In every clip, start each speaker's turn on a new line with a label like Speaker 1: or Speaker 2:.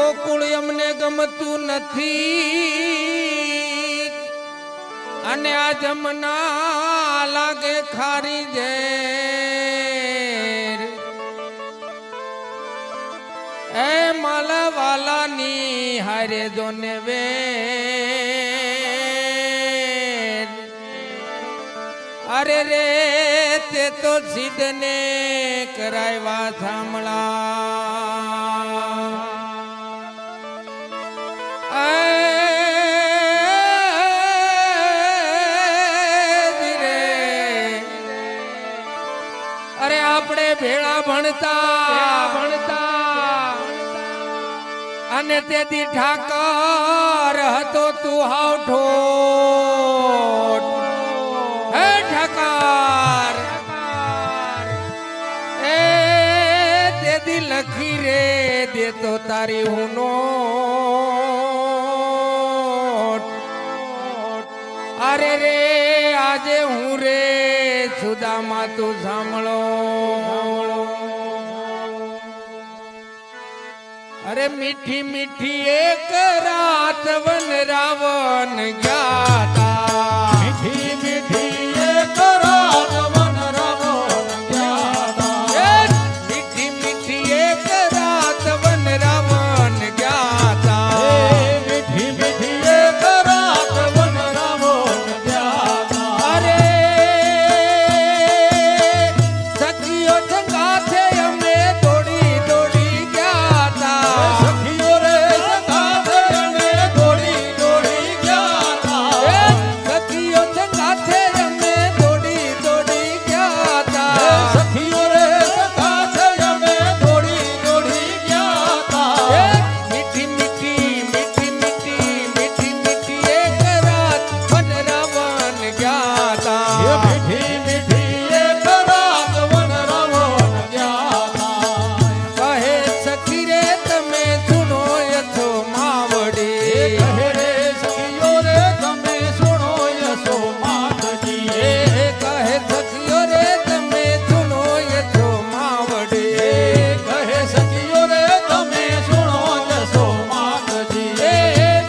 Speaker 1: ગોકુળ અમને ગમતું નથી અને આ જમના લાગે ખારી ઝેર એ માલવાલાની હારે જોને વેર અરે રે તે તો સિદ્ધને કરાવ્યા થામળા અરે આપણે ભેળા ભણતા અને તેથી ઠાકર હતો તું હાવ ઠોઠ હે ઠાકર એ તેથી લખી રે દે તો તારી હુનો અરે રે આજે હું રે સુદામા તું સાંભળો અરે મીઠી મીઠી એક રાત વન રાવણ ગયા મીઠી મીઠી એક રાત વન રાવણ ગયા મીઠી મીઠી એક રાત વન રાવણ ગયા મીઠી મીઠી એક રાત વન રાવણ ગયા અરે સખીઓ સંગાથે અમે દોડી દોડી ગયા સખીઓ રે સંગાથે અમે દોડી દોડી ગયા સખીઓ સંગાથે અમે દોડી દોડી ગયા સખીઓ રે સંગાથે અમે દોડી દોડી ગયા મીઠી મીઠી મીઠી મીઠી મીઠી મીઠી એક રાત વન રાવણ ગયા મીઠી મીઠી એક રાત વન રાવણ ગયા કહે સખી રે તમે સુનો યથો માવડી કહે રે સખીઓ રે તમે સુનો યથો માવડી કહે સખીઓ રે તમે સુનો યથો માવડી કહે સખીઓ રે તમે સુનો યથો માવડી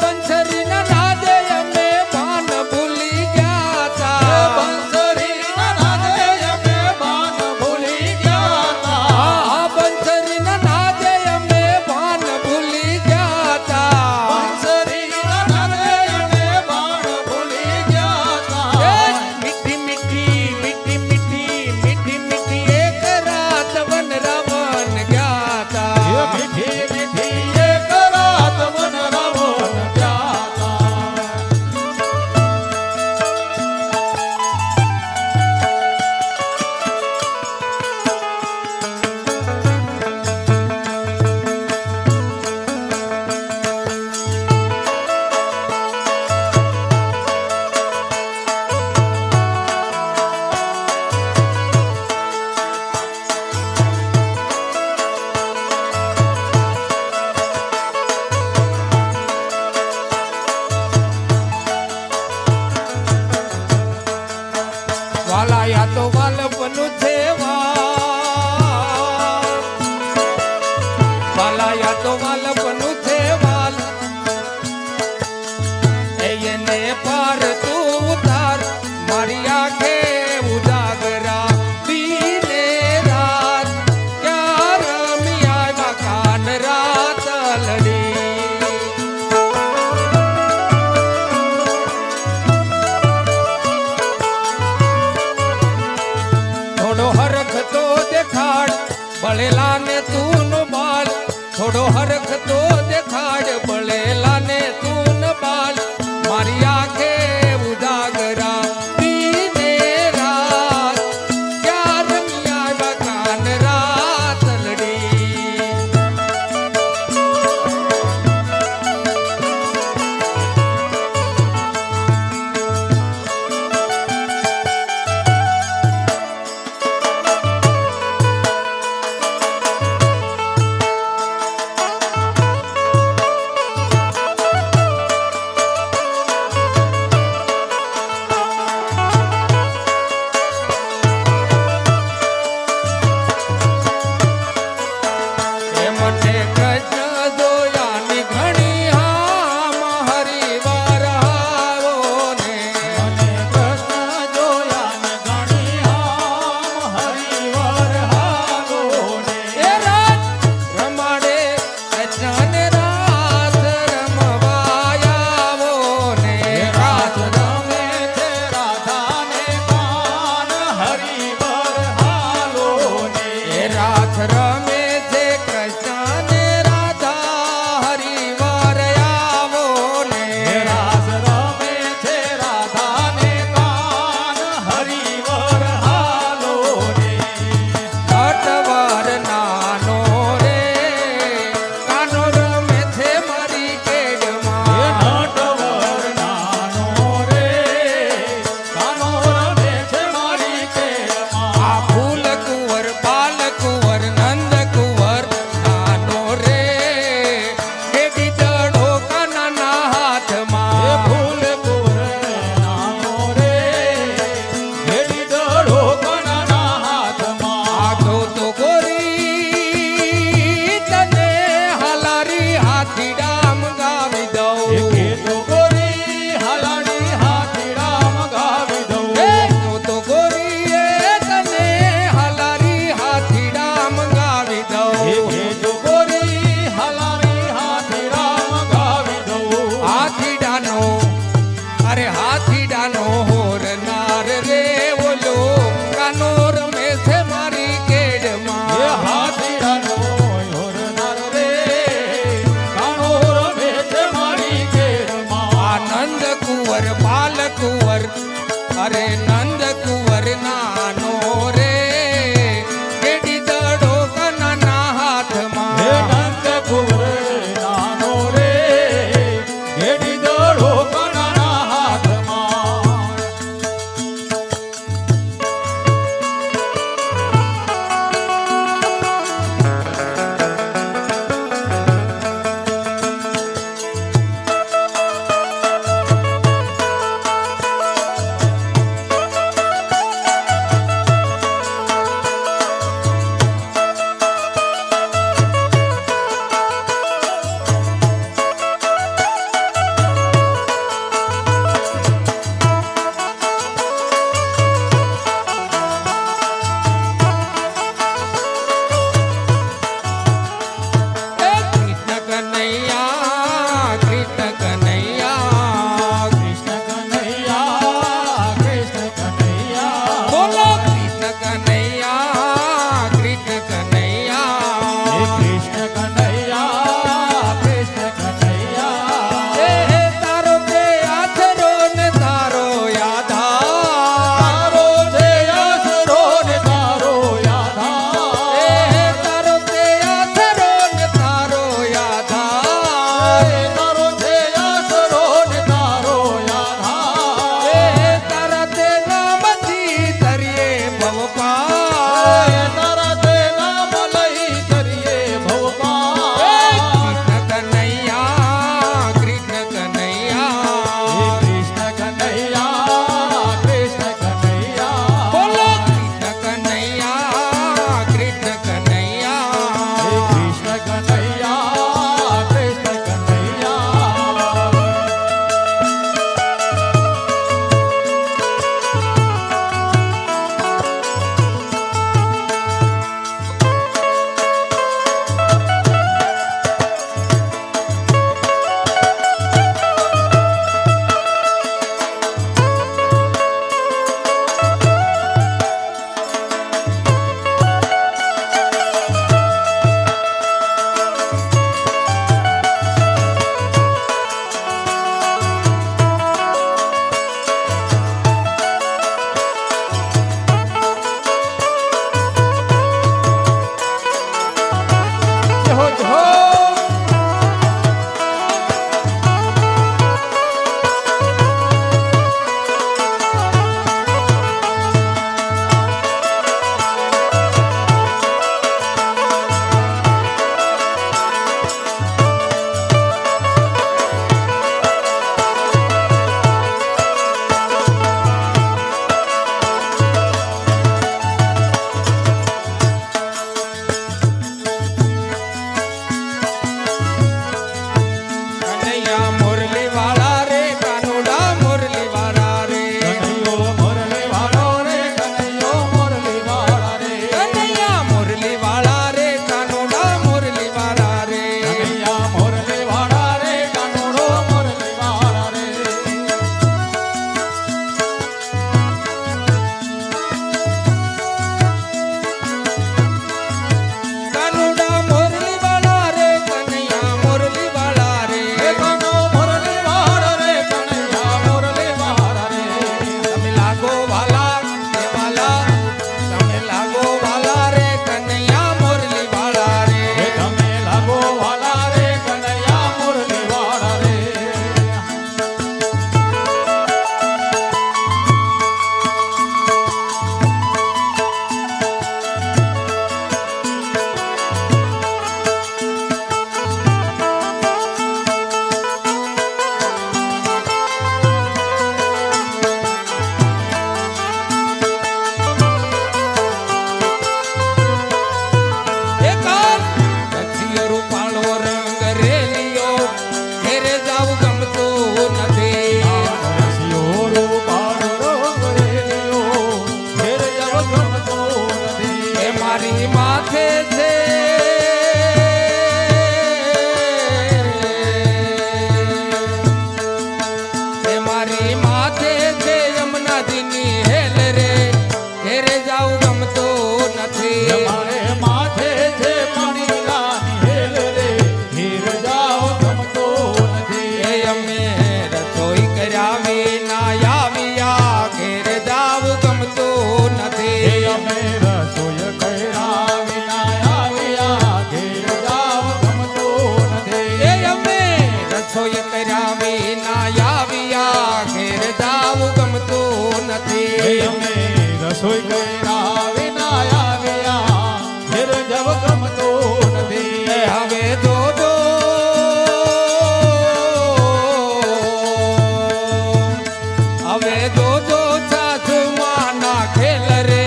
Speaker 1: બંસરીના નાદે અમે ભાન ભૂલી ગયા બંસરીના નાદે અમે ભાન ભૂલી ગયા બંસરીના નાદે અમે ભાન ભૂલી ગયા બંસરીના નાદે અમે ભાન ભૂલી ગયા મીઠી મીઠી મીઠી મીઠી મીઠી મીઠી એક રાત વન રાવણ ગયા મીઠી મીઠી એક રાત વન રાવણ ગયા વાલા યા તો વાલપનું છે વાલા યા તો વાલપનું છે વાલ એને પાર તું ઉતાર મારી આંખે ઉજાગરા દીને રાત ક્યાં રમી આવ્યા કાન રાત લડી થોડો હરખ તો દેખાડ બળેલા ને તું નો બાલ થોડો હરખ તો દેખાડ બળેલા ને તું ન બાલ મારી આંખે ઉજાગરા દીને રાત ક્યાં રમી આવ્યા કાન રાત લડી પાર
Speaker 2: તારા તે નામ લઈ કરીએ ભવપાર.
Speaker 1: કૃષ્ણ કનૈયા કૃષ્ણ કનૈયા
Speaker 2: કૃષ્ણ કનૈયા કૃષ્ણ કનૈયા.
Speaker 1: બોલો કૃષ્ણ કનૈયા કૃષ્ણ કનૈયા
Speaker 2: કૃષ્ણ કનૈયા કૃષ્ણ કનૈયા.
Speaker 1: જહો જહો કનૈયા મુરલી વાળા રે કાનુડા મુરલી વાળા રે
Speaker 2: કનૈયો મુરલી વાળો રે કનૈયો મુરલી વાળા રે.
Speaker 1: કનૈયા મુરલી વાળા રે કાનુડા મુરલી વાળા રે
Speaker 2: કનૈયા મુરલી વાળા રે કાનુડો મુરલી વાળા રે.
Speaker 1: કાનુડા મુરલી વાળા રે કનૈયા મુરલી વાળા રે
Speaker 2: કાનો મુરલી વાળા રે કનૈયા મુરલી વાળા રે.
Speaker 1: તમે લાગો વાલા કે વાલા તમે લાગો વાલા રે કનૈયા મુરલી વાળા રે
Speaker 2: તમે લાગો વાલા રે કનૈયા મુરલી વાળા રે.
Speaker 1: એકાદ કચ્છીયો રૂપાળો રંગ રેલિયો ઘેરે જાવ ગમતું નથી
Speaker 2: રસિયો રૂપાળો રંગ રેલિયો ઘેર જવ ગમતો નથી.
Speaker 1: એ મારી માથે છે એ મારી માથે છે યમુનાજીની હેલ રે ઘેરે જાવ ગમતું નથી
Speaker 2: મારે માથે છે પાણીલાની હેલ રે ઘેર જાવ ગમતો નથી.
Speaker 1: એ અમે રસોઈ કર્યા વિના આવ્યા ઘેર જાવ ગમતું
Speaker 2: એ
Speaker 1: નથી
Speaker 2: અમે રસોઈ કર્યા વિના આવ્યા ઘેર જાવ ગમતો નથી.
Speaker 1: એ અમે રસોઈ કર્યા વિના આવ્યા ઘેર જાવ ગમતું
Speaker 2: એ
Speaker 1: નથી
Speaker 2: અમે રસોઈ કર્યા વિના આવ્યા ઘેર જાવ ગમતો નથી.
Speaker 1: એ હવે જોજો હવે જોજો સાસુમાં ના ખેલ રે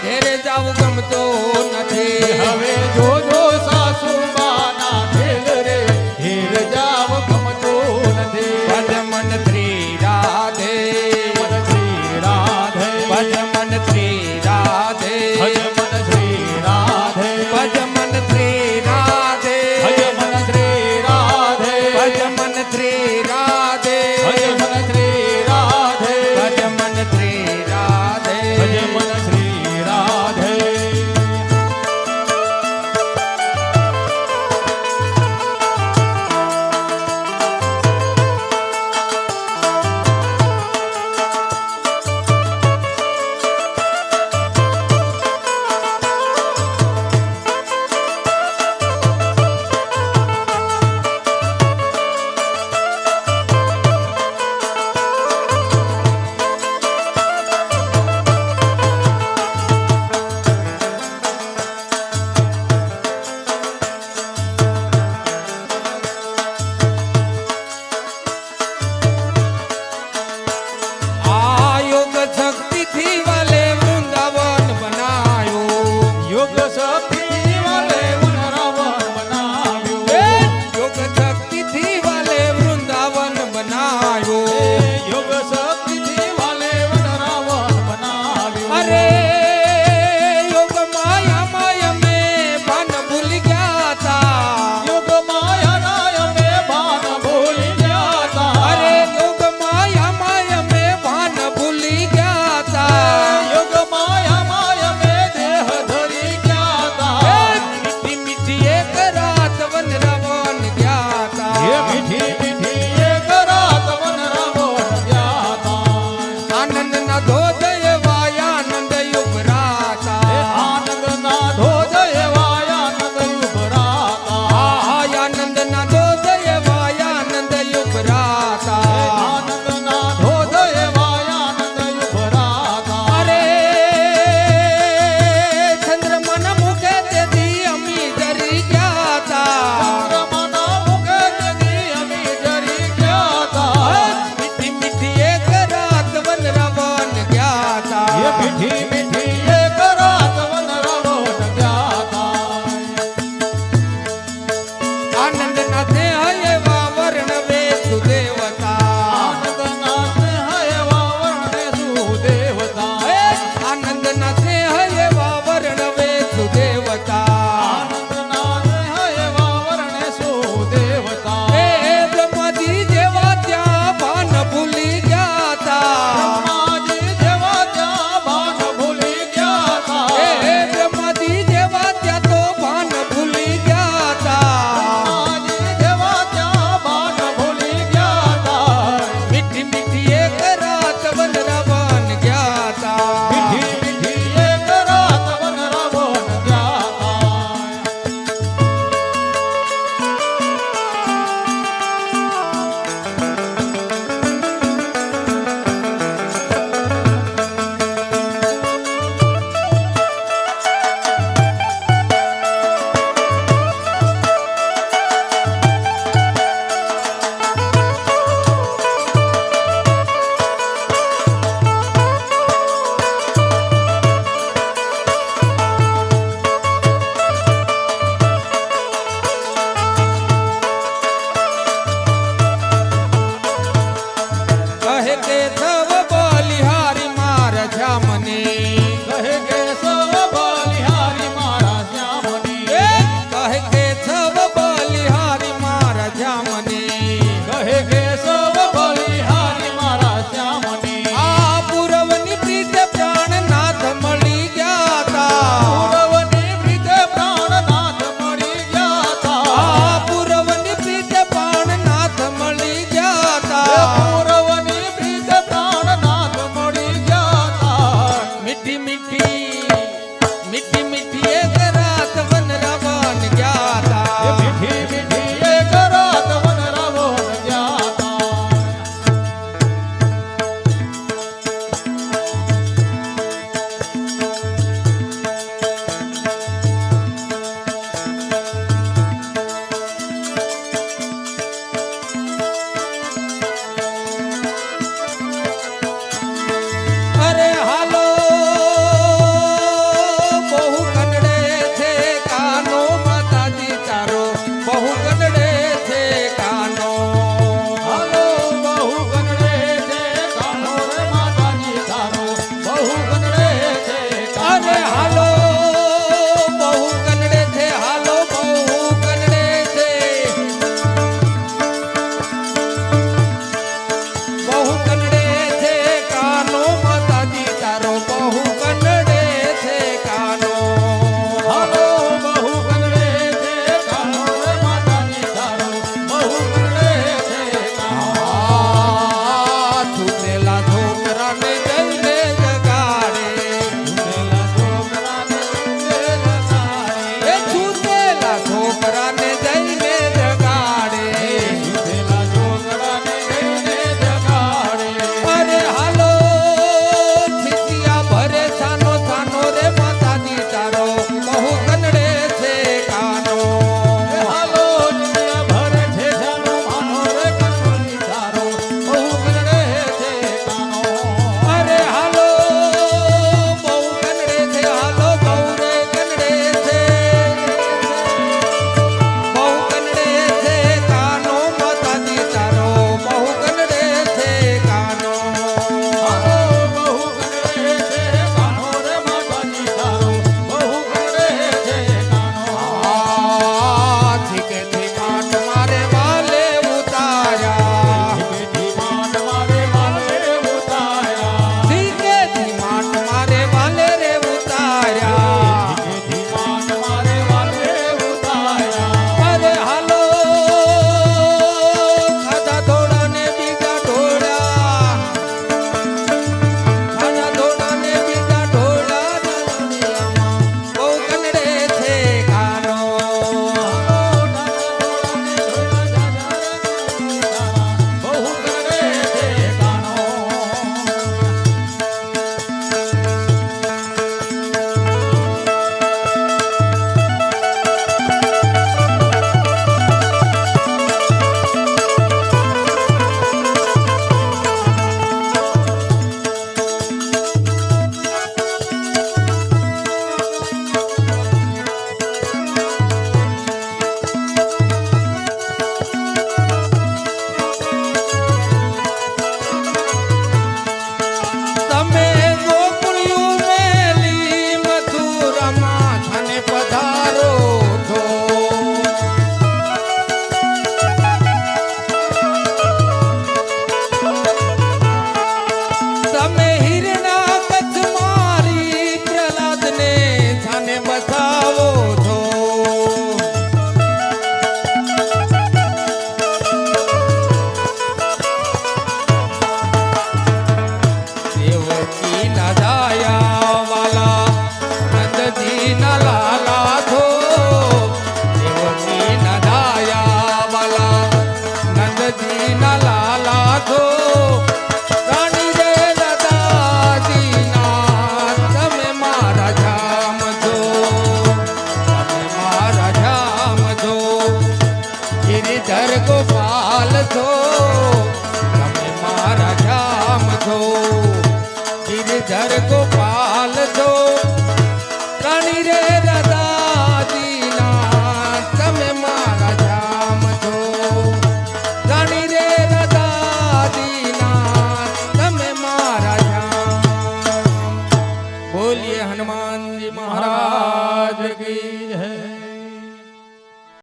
Speaker 1: ઘેર જાવ ગમતું નથી
Speaker 2: હવે જોજો સાસુબાના ખેલ રે ઘેર જાવ ગમતો નથી.
Speaker 1: ભજમન શ્રી રાધે
Speaker 2: મન શ્રી રાધે
Speaker 1: ભજમન શ્રી રાધે